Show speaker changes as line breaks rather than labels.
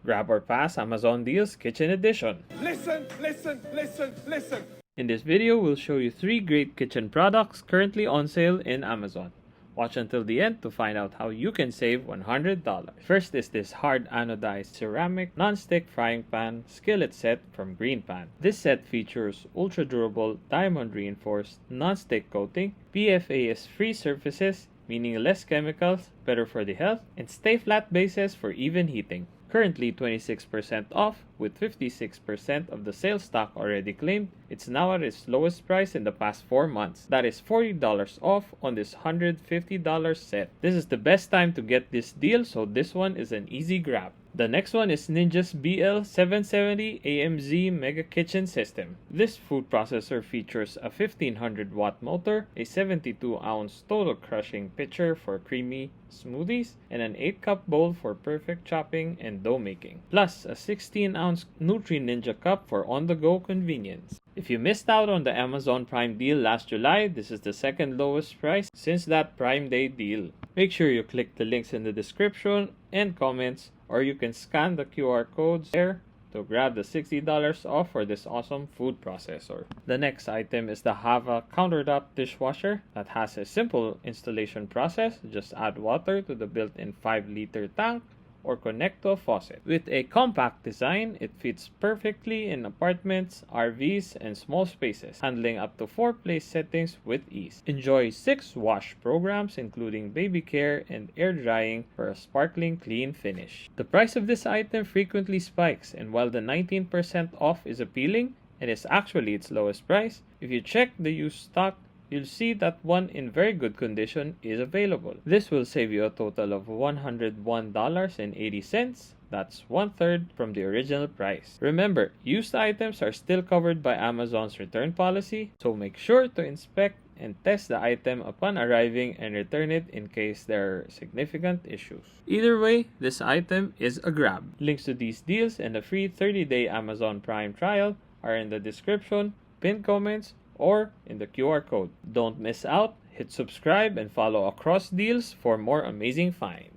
Grab or pass Amazon Deals Kitchen Edition.
Listen, listen, listen, listen.
In this video, we'll show you 3 great kitchen products currently on sale in Amazon. Watch until the end to find out how you can save $100. First is this hard anodized ceramic non-stick frying pan skillet set from Green Pan. This set features ultra durable diamond reinforced non-stick coating, PFAS-free surfaces, meaning less chemicals, better for the health, and stay flat bases for even heating. Currently 26% off, with 56% of the sales stock already claimed. It's now at its lowest price in the past 4 months. That is $40 off on this $150 set. This is the best time to get this deal, so this one is an easy grab. The next one is Ninja's BL770 AMZ Mega Kitchen System. This food processor features a 1500 watt motor, a 72 ounce total crushing pitcher for creamy smoothies, and an 8-cup bowl for perfect chopping and dough making, plus a 16 ounce Nutri Ninja cup for on-the-go convenience. If you missed out on the Amazon Prime deal last July, this is the second lowest price since that Prime Day deal. Make sure you click the links in the description and comments, or you can scan the QR codes there to grab the $60 off for this awesome food processor. The next item is the Hava countertop dishwasher that has a simple installation process. Just add water to the built-in 5-liter tank or connect to a faucet. With a compact design, it fits perfectly in apartments, RVs, and small spaces, handling up to 4 place settings with ease. Enjoy 6 wash programs including baby care and air drying for a sparkling clean finish. The price of this item frequently spikes, and while the 19% off is appealing and is actually its lowest price, if you check the used stock, you'll see that one in very good condition is available. This will save you a total of $101.80. That's 1/3 from the original price. Remember, used items are still covered by Amazon's return policy, so make sure to inspect and test the item upon arriving and return it in case there are significant issues. Either way, this item is a grab. Links to these deals and a free 30-day Amazon Prime trial are in the description, pinned comments, or in the QR code. Don't miss out, hit subscribe and follow Across Deals for more amazing finds.